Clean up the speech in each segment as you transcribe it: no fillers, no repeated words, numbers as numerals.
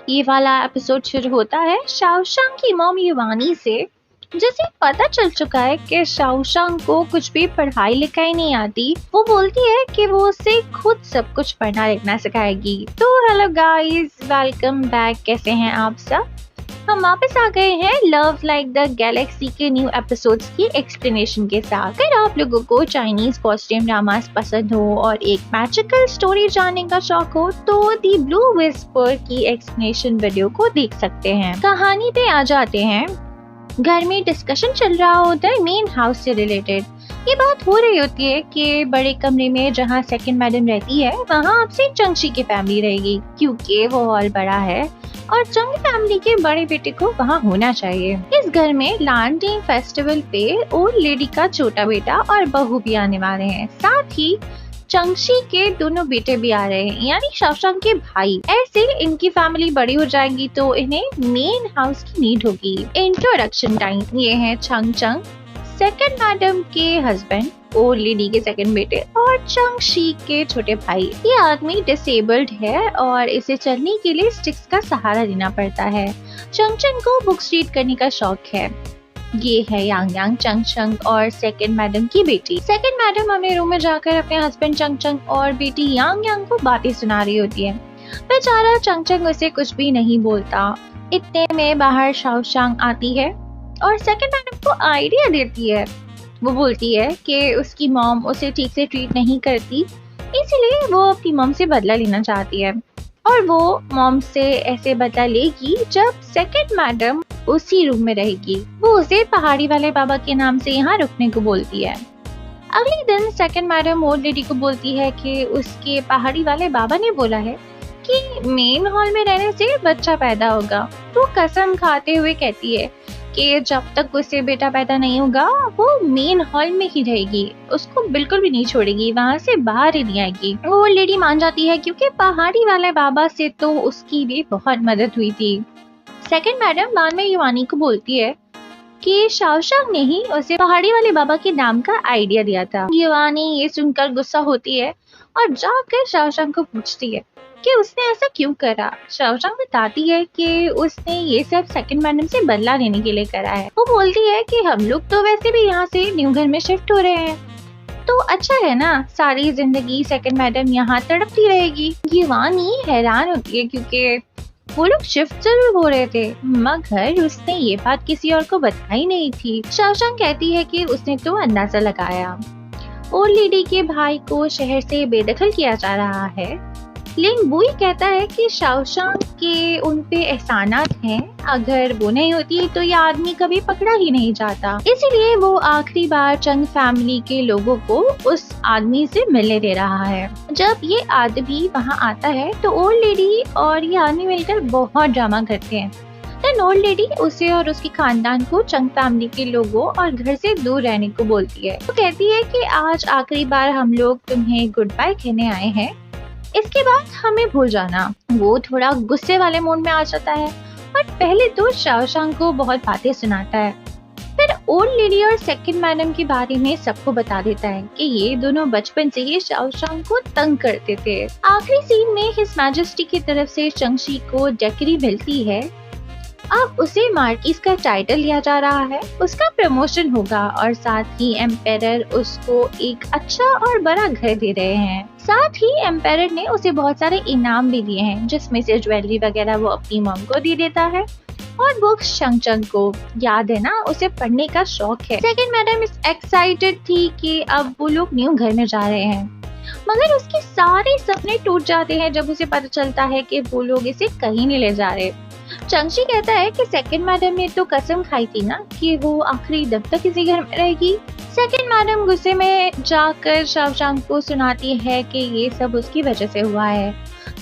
ये वाला एपिसोड शुरू होता है शाओशांग की मॉम युवानी से, जिसे पता चल चुका है कि शाओशांग को कुछ भी पढ़ाई लिखाई नहीं आती। वो बोलती है कि वो उसे खुद सब कुछ पढ़ना लिखना सिखाएगी। तो हेलो गाइस, वेलकम बैक। कैसे हैं आप सब? हम वापस आ गए हैं लव लाइक द गैलेक्सी के न्यू एपिसोड्स की एक्सप्लेनेशन के साथ। अगर आप लोगों को चाइनीज कॉस्ट्यूम ड्रामास पसंद हो और एक मैजिकल स्टोरी जानने का शौक हो तो दी ब्लू विस्पर की एक्सप्लेनेशन वीडियो को देख सकते हैं। कहानी पे आ जाते हैं। घर में डिस्कशन चल रहा होता है मेन हाउस से रिलेटेड। ये बात हो रही होती है कि बड़े कमरे में जहाँ सेकंड मैडम रहती है वहाँ अब से चंगशी की फैमिली रहेगी, क्योंकि वो हॉल बड़ा है और चंग फैमिली के बड़े बेटे को वहाँ होना चाहिए। इस घर में लैंडिंग फेस्टिवल पे ओल्ड लेडी का छोटा बेटा और बहू भी आने वाले हैं। साथ ही चंगशी के दोनों बेटे भी आ रहे हैं, यानी शाओशांग के भाई। ऐसे इनकी फैमिली बड़ी हो जाएगी तो इन्हें मेन हाउस की नीड होगी। Introduction time. ये है चंग चंग, सेकंड मैडम के हस्बैंड, ओल्ड लेडी के सेकंड बेटे और चंगशी के छोटे भाई। ये आदमी डिसेबल्ड है और इसे चलने के लिए स्टिक्स का सहारा लेना पड़ता है। चंगचंग को बुक्स रीड करने का शौक है। ये है यांग यांग, चंगचंग और सेकंड मैडम की बेटी। सेकंड मैडम अपने रूम में जाकर अपने हस्बैंड चंगचंग और बेटी यांग यांग को बातें सुना रही होती है। बेचारा चंगचंग उसे कुछ भी नहीं बोलता। इतने में बाहर शाओशांग आती है और सेकंड मैडम को आइडिया देती है। वो बोलती है कि उसकी मॉम उसे ठीक से ट्रीट नहीं करती, इसीलिए वो अपनी मॉम से बदला लेना चाहती है और वो मॉम से ऐसे बदला लेगी जब सेकंड मैडम उसी रूम में रहेगी। वो उसे पहाड़ी वाले बाबा के नाम से यहाँ रुकने को बोलती है। अगले दिन सेकंड मैडम ओल्ड लेडी को बोलती है कि उसके पहाड़ी वाले बाबा ने बोला है कि मेन हॉल में रहने से बच्चा पैदा होगा। तो कसम खाते हुए कहती है कि जब तक उसे बेटा पैदा नहीं होगा वो मेन हॉल में ही रहेगी, उसको बिल्कुल भी नहीं छोड़ेगी, वहाँ से बाहर ही नहीं आएगी। वो लेडी मान जाती है क्योंकि पहाड़ी वाले बाबा से तो उसकी भी बहुत मदद हुई थी। सेकंड मैडम बाद में युवानी को बोलती है कि शाओशांग ने ही उसे पहाड़ी वाले बाबा के नाम का आइडिया दिया था। युवानी ये सुनकर गुस्सा होती है और जाकर शाओशांग को पूछती है कि उसने ऐसा क्यों करा। शाओशांग बताती है कि उसने ये सब सेकंड मैडम से बदला लेने के लिए करा है। वो बोलती है कि हम लोग तो वैसे भी यहाँ से न्यू घर में शिफ्ट हो रहे हैं, तो अच्छा है ना, सारी जिंदगी सेकंड मैडम यहाँ तड़पती रहेगी। युवानी हैरान होती है क्योंकि वो लोग शिफ्ट जरूर हो रहे थे, मगर उसने ये बात किसी और को बताई नहीं थी। शाओशांग कहती है कि उसने तो अंदाजा लगाया। ओल्ड लेडी के भाई को शहर से बेदखल किया जा रहा है। लिंग बुई कहता है कि शाओशांग के उन पे एहसानात हैं, अगर वो नहीं होती तो ये आदमी कभी पकड़ा ही नहीं जाता। इसीलिए वो आखिरी बार चंग फैमिली के लोगों को उस आदमी से मिलने दे रहा है। जब ये आदमी वहाँ आता है तो ओल्ड लेडी और ये आदमी मिलकर बहुत ड्रामा करते हैं। देन ओल्ड लेडी उसे और उसके खानदान को चंग फैमिली के लोगों और घर से दूर रहने को बोलती है। वो कहती है कि आज आखिरी बार हम लोग तुम्हें गुड बाय कहने आए हैं, इसके बाद हमें भूल जाना। वो थोड़ा गुस्से वाले मूड में आ जाता है और पहले तो शाओशांग को बहुत बातें सुनाता है, फिर ओल्ड लेडी और सेकंड मैडम के बारे में सबको बता देता है कि ये दोनों बचपन से ही शाओशांग को तंग करते थे। आखिरी सीन में हिज मैजेस्टी की तरफ से चंगशी को डिक्री मिलती है। अब उसे मार्किस का टाइटल दिया जा रहा है, उसका प्रमोशन होगा और साथ ही एम्पायर उसको एक अच्छा और बड़ा घर दे रहे हैं। साथ ही एम्पायर ने उसे बहुत सारे इनाम भी दिए हैं, जिसमें से ज्वेलरी वगैरह वो अपनी मॉम को दे देता है और बुक्स चंगचंग को। याद है ना, उसे पढ़ने का शौक है। सेकंड मैडम एक्साइटेड थी कि अब वो लोग न्यू घर में जा रहे हैं, मगर उसके सारे सपने टूट जाते हैं जब उसे पता चलता है कि वो लोग इसे कहीं नहीं ले जा रहे। चंगशी कहता है कि सेकंड मैडम ने तो कसम खाई थी ना कि वो आखिरी दम तक इसी घर में रहेगी। सेकंड मैडम गुस्से में जाकर शाओशांग को सुनाती है कि ये सब उसकी वजह से हुआ है,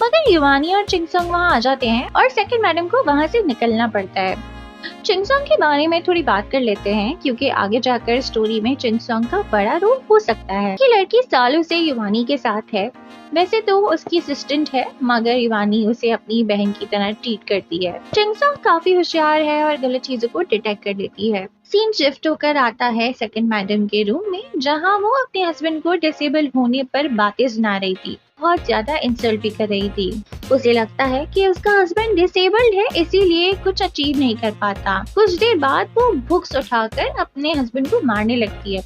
मगर युवानी और चिंगसोंग वहाँ आ जाते हैं और सेकंड मैडम को वहाँ से निकलना पड़ता है। चिंगसोंग के बारे में थोड़ी बात कर लेते हैं क्योंकि आगे जाकर स्टोरी में चिंगसोंग का बड़ा रोल हो सकता है। कि लड़की सालों से युवानी के साथ है, वैसे तो उसकी असिस्टेंट है, मगर युवानी उसे अपनी बहन की तरह ट्रीट करती है। चिंगसोंग काफी होशियार है और गलत चीजों को डिटेक्ट कर लेती है। सीन शिफ्ट होकर आता है सेकंड मैडम के रूम में, जहाँ वो अपने हस्बैंड को डिसेबल होने पर बातें सुना रही थी। बहुत ज्यादा इंसल्ट भी कर रही थी। उसे लगता है कि उसका हस्बैंड डिसेबल्ड है, इसीलिए कुछ अचीव नहीं कर पाता। कुछ देर बाद वो बुक्स उठाकर अपने हस्बैंड को मारने लगती है।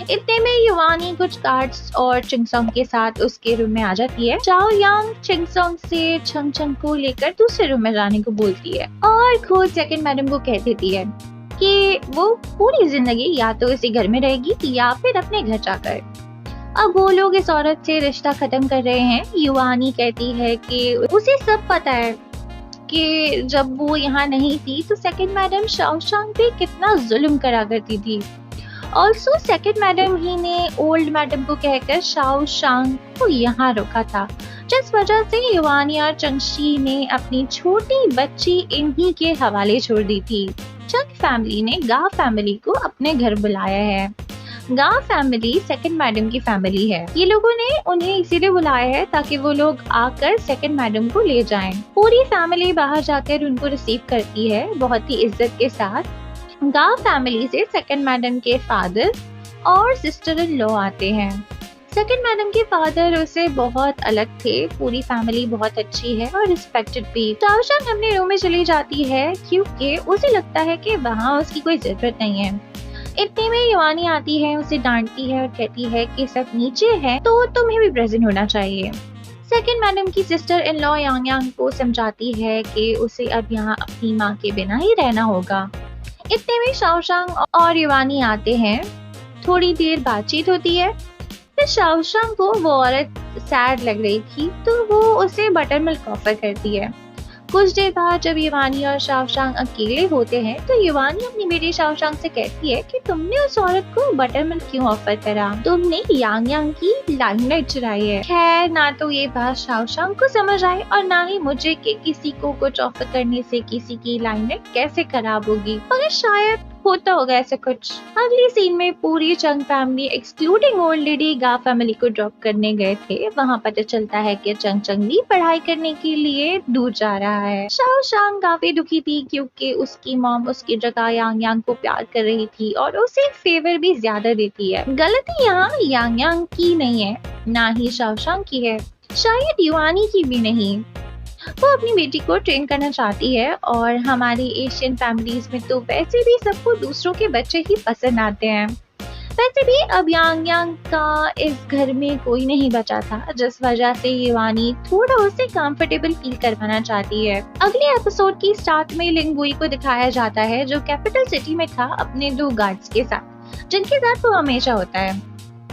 इतने में युवानी कुछ गार्ड्स और चिंगसोंग के साथ उसके रूम में आ जाती है। चाओ यांग चिंगसोंग से छंग छंग को लेकर दूसरे रूम में जाने को बोलती है और खुद सेकंड मैडम को कह देती है कि वो पूरी जिंदगी या तो इसी घर में रहेगी या फिर अपने घर जाकर। अब वो लोग इस औरत से रिश्ता खत्म कर रहे हैं। युवानी कहती है कि उसे सब पता है कि जब वो यहाँ नहीं थी तो सेकंड मैडम शाओशांग पे कितना जुल्म करा करती थी। ऑल्सो सेकंड मैडम ही ने ओल्ड मैडम को कहकर शाओशांग को यहाँ रोका था, जिस वजह से युवानी और चंगशी ने अपनी छोटी बच्ची इन्हीं के हवाले छोड़ दी थी। चंग फैमिली ने गा फैमिली को अपने घर बुलाया है। गा फैमिली सेकंड मैडम की फैमिली है। ये लोगों ने उन्हें इसीलिए बुलाया है ताकि वो लोग आकर सेकंड मैडम को ले जाएं। पूरी फैमिली बाहर जाकर उनको रिसीव करती है बहुत ही इज्जत के साथ। गा फैमिली से सेकंड मैडम के फादर और सिस्टर इन लॉ आते हैं। सेकंड मैडम के फादर उससे बहुत अलग थे। पूरी फैमिली बहुत अच्छी है और रिस्पेक्टेड भी। शाओशांग अपने रूम में चली जाती है क्योंकि उसे लगता है कि वहाँ उसकी कोई जरूरत नहीं है। इतने में युवानी आती है, उसे डांटती है और कहती है कि सब नीचे है तो तुम्हें भी प्रेजेंट होना चाहिए। सेकंड मैडम की सिस्टर इन लॉ यांग यांग को समझाती है कि उसे अब यहाँ अपनी माँ के बिना ही रहना होगा। इतने में शाओशांग और युवानी आते हैं। थोड़ी देर बातचीत होती है। फिर शाओशांग को वो औरत सैड लग रही थी तो वो उसे बटर मिल्क ऑफर करती है। कुछ देर बाद जब युवानी और शाओशांग अकेले होते हैं तो युवानी अपनी बेटी शाओशांग से कहती है कि तुमने उस औरत को बटर मिल्क क्यों ऑफर करा? तुमने यांग यांग की लाइमलाइट चुराई है। खैर, ना तो ये बात शाओशांग को समझ आए और ना ही मुझे कि किसी को कुछ ऑफर करने से किसी की लाइमलाइट कैसे खराब होगी, मगर शायद होता होगा ऐसा कुछ। अगली सीन में पूरी चंग फैमिली एक्सक्लूडिंग ओल्ड लेडी गा फैमिली को ड्रॉप करने गए थे। वहाँ पता चलता है कि चंग चंग भी पढ़ाई करने के लिए दूर जा रहा है। शाओशांग काफी दुखी थी क्योंकि उसकी मॉम उसकी जगह यांग यांग को प्यार कर रही थी और उसे फेवर भी ज्यादा देती है। गलती यहाँ यांग यांग की नहीं है, ना ही शाओशांग की है, शायद युवानी की भी नहीं। वो अपनी बेटी को ट्रेन करना चाहती है और हमारी एशियन फैमिलीज में तो वैसे भी सबको दूसरों के बच्चे ही पसंद आते हैं। वैसे भी अब यांग यांग का इस घर में कोई नहीं बचा था, जिस वजह से युवानी थोड़ा उसे कंफर्टेबल फील करवाना चाहती है। अगले एपिसोड की स्टार्ट में लिंगबुई को दिखाया जाता है जो कैपिटल सिटी में था अपने 2 गार्ड्स के साथ, जिनके साथ वो हमेशा होता है।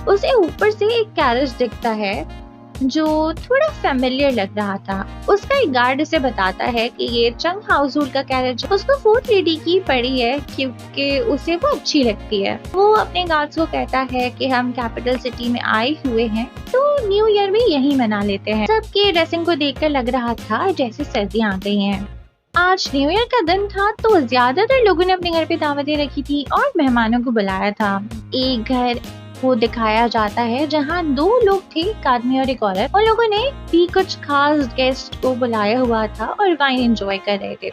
उसे ऊपर से एक कैरेज दिखता है जो थोड़ा फेमिलियर लग रहा था। उसका एक गार्ड उसे बताता है कि ये चंग हाउसहोल्ड का कैरेज उसको फोर्थ लेडी की पड़ी है क्योंकि उसे वो अच्छी लगती है। वो अपने गार्ड्स को कहता है कि हम कैपिटल सिटी में आए हुए हैं तो न्यू ईयर भी यहीं मना लेते हैं। सबके ड्रेसिंग को देखकर लग रहा था जैसे सर्दियां आ गई हैं। आज न्यू ईयर का दिन था तो ज्यादातर लोगों ने अपने घर पे दावतें रखी थी और मेहमानों को बुलाया था। एक घर को दिखाया जाता है जहाँ 2 लोग थे, एक आदमी और एक औरत। उन लोगों ने भी कुछ खास गेस्ट को बुलाया हुआ था और वाइन एंजॉय कर रहे थे।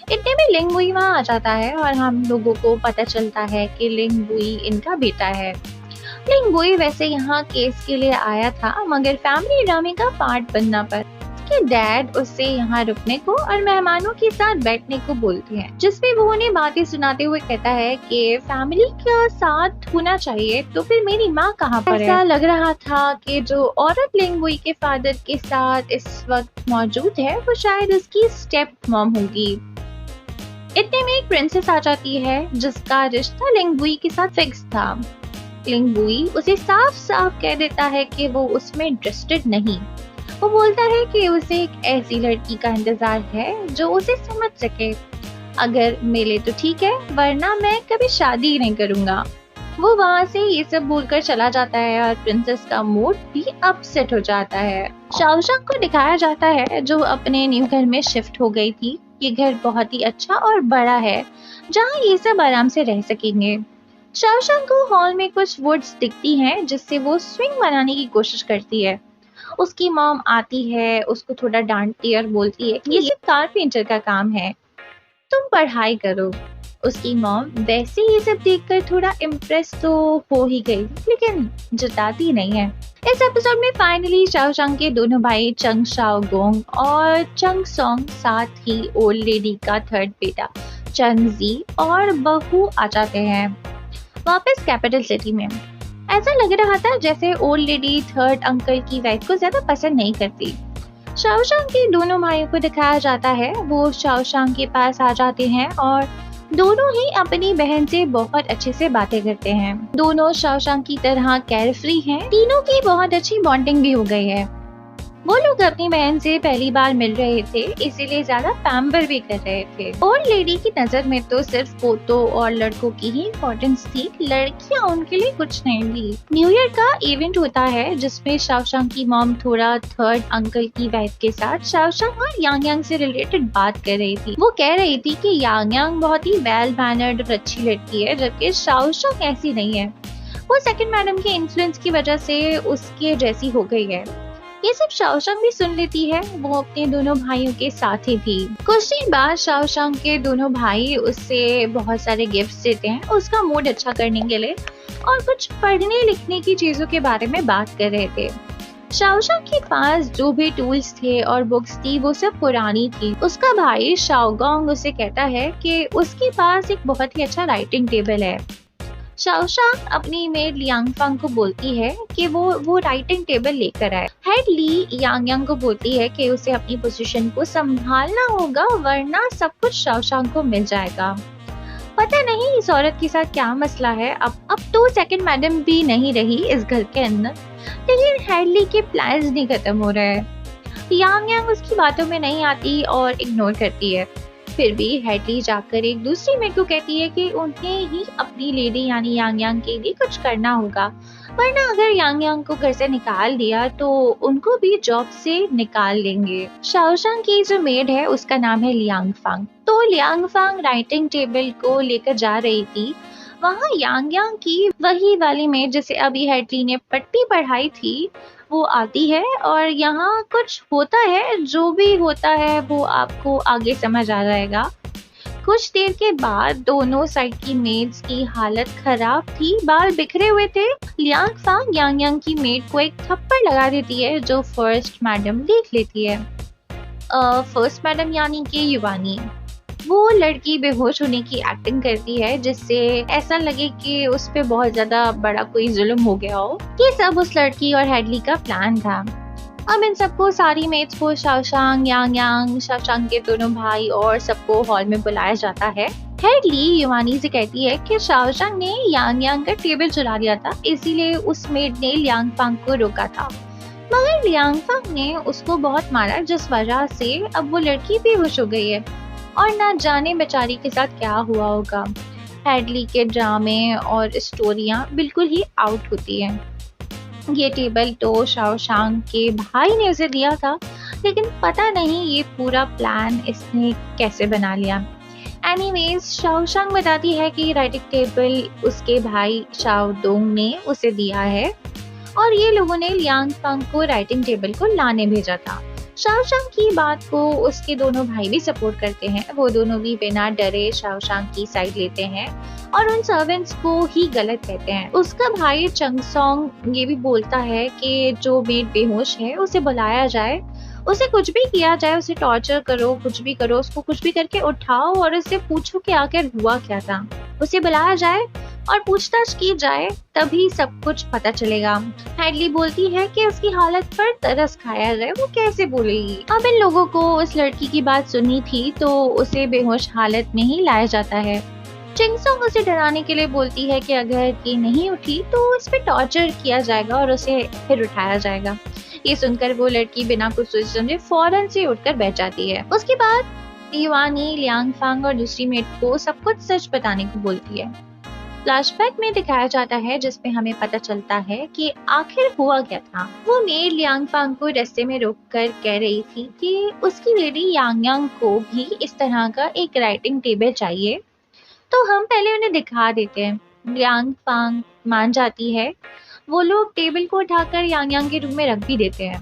इतने में लिंगबुई वहाँ आ जाता है और हम लोगों को पता चलता है कि लिंगबुई इनका बेटा है। लिंगबुई वैसे यहाँ केस के लिए आया था मगर फैमिली ड्रामे का पार्ट बनना पर उसके डैड उससे यहाँ रुकने को और मेहमानों के साथ बैठने को बोलते हैं, जिसपे वो उन्हें बातें सुनाते हुए कहता है कि फैमिली का साथ होना चाहिए तो फिर मेरी माँ कहाँ पर है? ऐसा लग रहा था कि जो औरत लिंगबुई के फादर के साथ इस वक्त मौजूद है वो शायद उसकी स्टेप मॉम होगी। इतने में एक प्रिंसेस आ जाती है जिसका रिश्ता लिंगबुई के साथ फिक्स था। लिंगबुई उसे साफ साफ कह देता है कि वो उसमें इंटरेस्टेड नहीं। वो बोलता है कि उसे एक ऐसी लड़की का इंतजार है जो उसे समझ सके। अगर मिले तो ठीक है, वरना मैं कभी शादी ही नहीं करूंगा। वो वहाँ से ये सब बोलकर चला जाता है और प्रिंसेस का मूड भी अपसेट हो जाता है। शाओशांग को दिखाया जाता है जो अपने न्यू घर में शिफ्ट हो गई थी। ये घर बहुत ही अच्छा और बड़ा है जहाँ ये सब आराम से रह सकेंगे। शाओशांग को हॉल में कुछ वुड्स दिखती हैं जिससे वो स्विंग बनाने की कोशिश करती है। उसकी मॉम आती है, उसको थोड़ा डांटती है और बोलती है कि ये सिर्फ कारपेंटर का काम है, तुम पढ़ाई करो। उसकी मॉम वैसे ये सब देखकर थोड़ा इम्प्रेस तो हो ही गई, लेकिन जताती नहीं है। इस एपिसोड में फाइनली शाओशांग के दोनों भाई चंग शाओगोंग और चंग सोंग, साथ ही ओल्ड लेडी का थर्ड बेटा चंग जी और बहू आ जाते हैं वापस कैपिटल सिटी में। ऐसा लग रहा था जैसे ओल्ड लेडी थर्ड अंकल की वाइफ को ज्यादा पसंद नहीं करती। शाओशांग के दोनों भाइयों को दिखाया जाता है, वो शाओशांग के पास आ जाते हैं और दोनों ही अपनी बहन से बहुत अच्छे से बातें करते हैं। दोनों शाओशांग की तरह केयरफ्री हैं, तीनों की बहुत अच्छी बॉन्डिंग भी हो गई है। वो लोग अपनी बहन से पहली बार मिल रहे थे, इसीलिए ज्यादा पैम्पर भी कर रहे थे। ओल्ड लेडी की नजर में तो सिर्फ फोटो और लड़कों की ही इम्पोर्टेंस थी, लड़कियां उनके लिए कुछ नहीं थी। न्यू ईयर का इवेंट होता है जिसमें शाओशांग की मॉम थोड़ा थर्ड अंकल की वाइफ के साथ शाओशांग और यांग यांग से रिलेटेड बात कर रही थी। वो कह रही थी कि यांग यांग बहुत ही वेल मैनर्ड और अच्छी लड़की है, जबकि शाओशांग ऐसी नहीं है। वो सेकंड मैडम के इन्फ्लुएंस की वजह से उसके जैसी हो गई है। ये सब शाओशांग भी सुन लेती है, वो अपने दोनों भाइयों के साथ ही थी। कुछ दिन बाद शाओशांग के दोनों भाई उससे बहुत सारे गिफ्ट्स देते हैं उसका मूड अच्छा करने के लिए, और कुछ पढ़ने लिखने की चीजों के बारे में बात कर रहे थे। शाओशांग के पास जो भी टूल्स थे और बुक्स थी वो सब पुरानी थी। उसका भाई शाओगोंग उसे कहता है कि उसके पास एक बहुत ही अच्छा राइटिंग टेबल है। शाओशांग अपनी मेड लियांगफांग को बोलती है कि वो राइटिंग टेबल लेकर आए। हेड ली यांग यांग को बोलती है कि उसे अपनी पोजीशन को संभालना होगा, वरना सब कुछ शाओशांग को मिल जाएगा। पता नहीं इस औरत के साथ क्या मसला है। अब तो सेकंड मैडम भी नहीं रही इस घर के अंदर, लेकिन हेड ली के प्लान्स नहीं खत्म हो रहे हैं। यांग यांग उसकी बातों में नहीं आती और इग्नोर करती है। फिर भी हेडली जाकर एक दूसरी मेड को कहती है कि उन्हें ही अपनी लेडी यानी यांग यांग के लिए कुछ करना होगा, वरना अगर यांग यांग को घर से निकाल दिया तो उनको भी जॉब से निकाल देंगे। शाओशांग की जो मेड है उसका नाम है लियांगफांग। तो लियांगफांग राइटिंग टेबल को लेकर जा रही थी। वहाँ यांग यांग की वही वाली मेड जिसे अभी हेडली ने पट्टी पढ़ाई थी वो आती है, और यहाँ कुछ होता है, जो भी होता है वो आपको आगे समझ आ जाएगा। कुछ देर के बाद दोनों साइड की मेड्स की हालत खराब थी, बाल बिखरे हुए थे। लियांगफांग यांग यांग की मेड को एक थप्पड़ लगा देती है जो फर्स्ट मैडम देख लेती है। फर्स्ट मैडम यानी कि युवानी, वो लड़की बेहोश होने की एक्टिंग करती है जिससे ऐसा लगे कि उस पे बहुत ज्यादा बड़ा कोई जुल्म हो गया हो। ये सब उस लड़की और हेडली का प्लान था। अब इन सबको, सारी मेट्स को, शाओशांग, यांग यांग, शाओशांग के दोनों भाई और सबको हॉल में बुलाया जाता है। हेडली युवानी से कहती है कि शाओशांग ने यांग यांग का टेबल चुरा लिया था, इसीलिए उस मेड ने लियांगफांग को रोका था, मगर लियांगफांग ने उसको बहुत मारा जिस वजह से अब वो लड़की बेहोश हो गई है और ना जाने बेचारी के साथ क्या हुआ होगा। हेडली के ड्रामे और स्टोरियां बिल्कुल ही आउट होती हैं। ये टेबल तो शाओशांग के भाई ने उसे दिया था, लेकिन पता नहीं ये पूरा प्लान इसने कैसे बना लिया। एनीवेज, शाओशांग बताती है कि राइटिंग टेबल उसके भाई शाओदोंग ने उसे दिया है और ये लोगों ने लियांगफांग को राइटिंग टेबल को लाने भेजा था। शाओशांग की बात को उसके दोनों भाई भी सपोर्ट करते हैं। वो दोनों भी बिना डरे शाओशांग की साइड लेते हैं और उन सर्वेंट्स को ही गलत कहते हैं। उसका भाई चंग सोंग ये भी बोलता है कि जो मेड बेहोश है उसे बुलाया जाए, उसे कुछ भी किया जाए, उसे टॉर्चर करो, कुछ भी करो, उसको कुछ भी करके उठाओ और उससे पूछो कि आखिर हुआ क्या था। उसे बुलाया जाए और पूछताछ की जाए, तभी सब कुछ पता चलेगा। हेडली बोलती है कि उसकी हालत पर तरस खाया जाए, वो कैसे बोलेगी। अब इन लोगों को उस लड़की की बात सुननी थी तो उसे बेहोश हालत में ही लाया जाता है। चिंगसोंग उसे डराने के लिए बोलती है कि अगर ये नहीं उठी तो उस पर टॉर्चर किया जाएगा और उसे फिर उठाया जाएगा। ये सुनकर वो लड़की बिना कुछ सोचे समझे फौरन से उठकर बैठ जाती है। उसके बाद युवानी लियांगफांग और दूसरी मेट को सब कुछ सच बताने को बोलती है। फ्लैशबैक में दिखाया जाता है जिसमें हमें पता चलता है कि आखिर हुआ क्या था। वो मेड लियांगफांग को रास्ते में रोककर कह रही थी कि उसकी लेडी यांग यांग को भी इस तरह का एक राइटिंग टेबल चाहिए, तो हम पहले उन्हें दिखा देते हैं। लियांगफांग मान जाती है। वो लोग टेबल को उठाकर यांग यांग के रूम में रख भी देते हैं,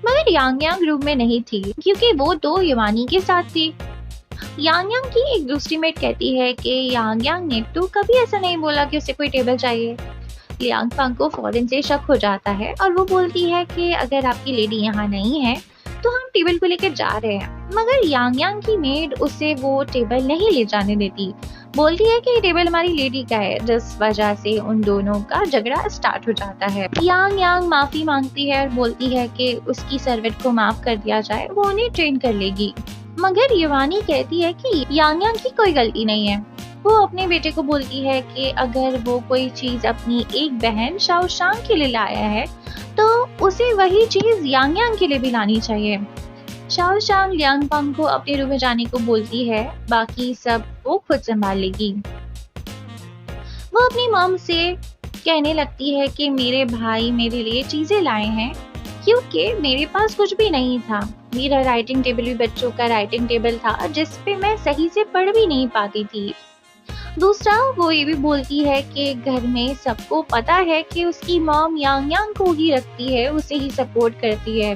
मगर यांग यांग रूम में नहीं थी क्योंकि वो तो युवानी के साथ थी। यांग यांग की एक दूसरी मेट कहती है कि यांग यांग ने तो कभी ऐसा नहीं बोला कि उसे कोई टेबल चाहिए। लियांग फंग को फौरन से शक हो जाता है और वो बोलती है कि अगर आपकी लेडी यहाँ नहीं है तो हम टेबल को लेकर जा रहे हैं। मगर यांग यांग की मेड उसे वो टेबल नहीं ले जाने देती, बोलती है कि ये टेबल हमारी लेडी का है, जिस वजह से उन दोनों का झगड़ा स्टार्ट हो जाता है। यांग यांग माफी मांगती है और बोलती है कि उसकी सर्वेंट को माफ कर दिया जाए, वो उन्हें ट्रेन कर लेगी। मगर युवानी कहती है कि यांग यांग की कोई गलती नहीं है। वो अपने बेटे को बोलती है कि अगर वो कोई चीज अपनी एक बहन शाओशांग के लिए लाया है तो उसे वही चीज यांग यांग के लिए भी लानी चाहिए। शाओशांग लियांग फंग को अपने रूम में जाने को बोलती है, बाकी सब वो खुद संभाल लेगी। वो अपनी मॉम से कहने लगती है कि मेरे भाई मेरे लिए चीजें लाए हैं क्योंकि मेरे पास कुछ भी नहीं था। मेरा राइटिंग टेबल भी बच्चों का राइटिंग टेबल था जिस पे मैं सही से पढ़ भी नहीं पाती थी। दूसरा, वो ये भी बोलती है कि घर में सबको पता है कि उसकी मॉम यांग यांग को ही रखती है, उसे ही सपोर्ट करती है,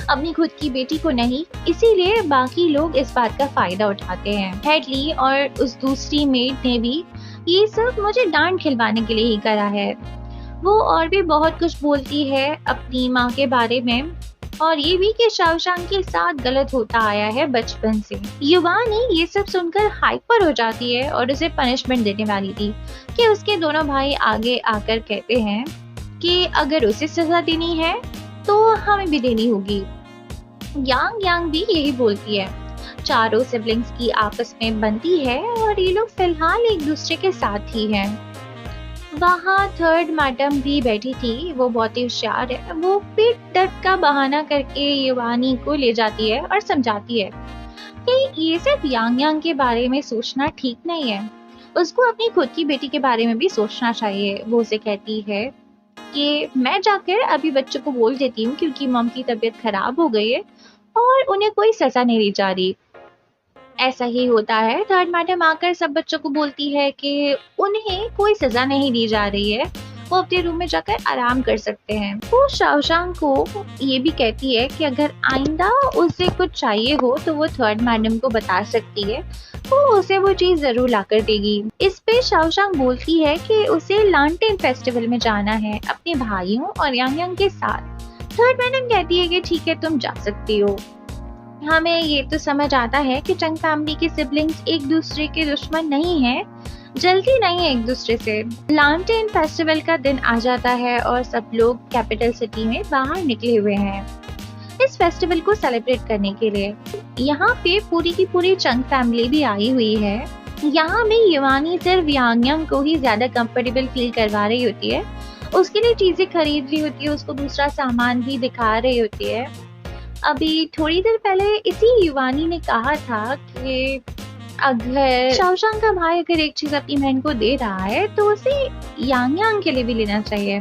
अपनी खुद की बेटी को नहीं, इसीलिए बाकी लोग इस बात का फायदा उठाते हैं। हेडली और उस दूसरी मेड ने भी ये सब मुझे डांट खिलवाने के लिए ही करा है। वो और भी बहुत कुछ बोलती है अपनी माँ के बारे में और ये भी कि शाओशांग के साथ गलत होता आया है बचपन से। युवानी ये सब सुनकर हाइपर हो जाती है और उसे पनिशमेंट देने वाली थी कि उसके दोनों भाई आगे आकर कहते हैं कि अगर उसे सजा देनी है तो हमें भी देनी होगी। यांग यांग भी यही बोलती है। चारों सिबलिंग्स की आपस में बनती है और ये लोग फिलहाल एक दूसरे के साथ ही हैं। वहाँ थर्ड मैडम भी बैठी थी, वो बहुत ही होशियार है। वो पेट दर्द का बहाना करके युवानी को ले जाती है और समझाती है कि ये सिर्फ यांग यांग के बारे में सोचना ठीक नहीं है, उसको अपनी खुद की बेटी के बारे में भी सोचना चाहिए। वो उसे कहती है कि मैं जाकर अभी बच्चों को बोल देती हूँ क्योंकि मम की तबीयत खराब हो गई है और उन्हें कोई सजा नहीं दी जा रही। ऐसा ही होता है। थर्ड मैडम आकर सब बच्चों को बोलती है कि उन्हें कोई सजा नहीं दी जा रही है, वो अपने रूम में जाकर आराम कर सकते हैं। वो शाओशांग को ये भी कहती है कि अगर आइंदा उसे कुछ चाहिए हो तो वो थर्ड मैडम को बता सकती है, वो उसे वो चीज जरूर लाकर देगी। इस पे शाओशांग बोलती है कि उसे लांटेन फेस्टिवल में जाना है अपने भाइयों और यांग यांग के साथ। थर्ड मैडम कहती है कि ठीक है, तुम जा सकती हो। हमें ये तो समझ आता है कि चंग फैमिली के सिबलिंग्स एक दूसरे के दुश्मन नहीं है, जल्दी नहीं है एक दूसरे से। लांटेन फेस्टिवल का दिन आ जाता है और सब लोग कैपिटल सिटी में बाहर निकले हुए हैं इस फेस्टिवल को सेलिब्रेट करने के लिए। यहाँ पे पूरी की पूरी चंग फैमिली भी आई हुई है। यहाँ में युवानी सिर्फ यांग यांग को ही ज्यादा कंफर्टेबल फील करवा रही होती है, उसके लिए चीजें खरीद रही होती है, उसको दूसरा सामान भी दिखा रही होती है। अभी थोड़ी देर पहले इसी युवानी ने कहा था कि अगर शाओशांग का भाई अगर एक चीज अपनी बहन को दे रहा है तो उसे यांग यांग के लिए भी लेना चाहिए।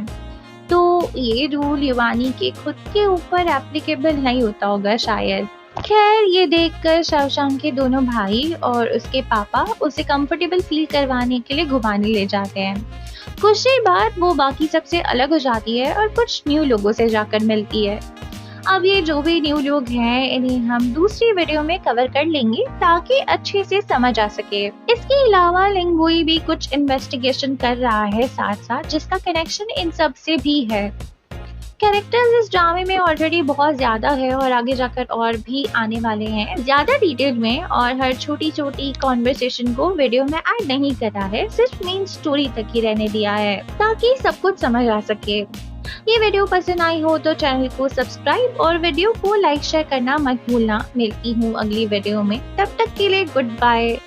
तो ये रूल युवानी के खुद के ऊपर एप्लीकेबल नहीं होता होगा शायद। खैर, ये देखकर शाओशांग के दोनों भाई और उसके पापा उसे कंफर्टेबल फील करवाने के लिए घुमाने ले जाते हैं। कुछ देर बाद वो बाकी सबसे अलग हो जाती है और कुछ न्यू लोगों से जाकर मिलती है। अब ये जो भी न्यू लोग हैं इन्हें हम दूसरी वीडियो में कवर कर लेंगे ताकि अच्छे से समझ आ सके। इसके अलावा लिंगवुई भी कुछ इन्वेस्टिगेशन कर रहा है साथ साथ, जिसका कनेक्शन इन सब से भी है। कैरेक्टर्स इस ड्रामे में ऑलरेडी बहुत ज्यादा है और आगे जाकर और भी आने वाले हैं ज्यादा डिटेल में, और हर छोटी छोटी कॉन्वर्सेशन को वीडियो में ऐड नहीं करा है, सिर्फ मेन स्टोरी तक ही रहने दिया है ताकि सब कुछ समझ आ सके। ये वीडियो पसंद आई हो तो चैनल को सब्सक्राइब और वीडियो को लाइक शेयर करना मत भूलना। मिलती हूँ अगली वीडियो में, तब तक के लिए गुड बाय।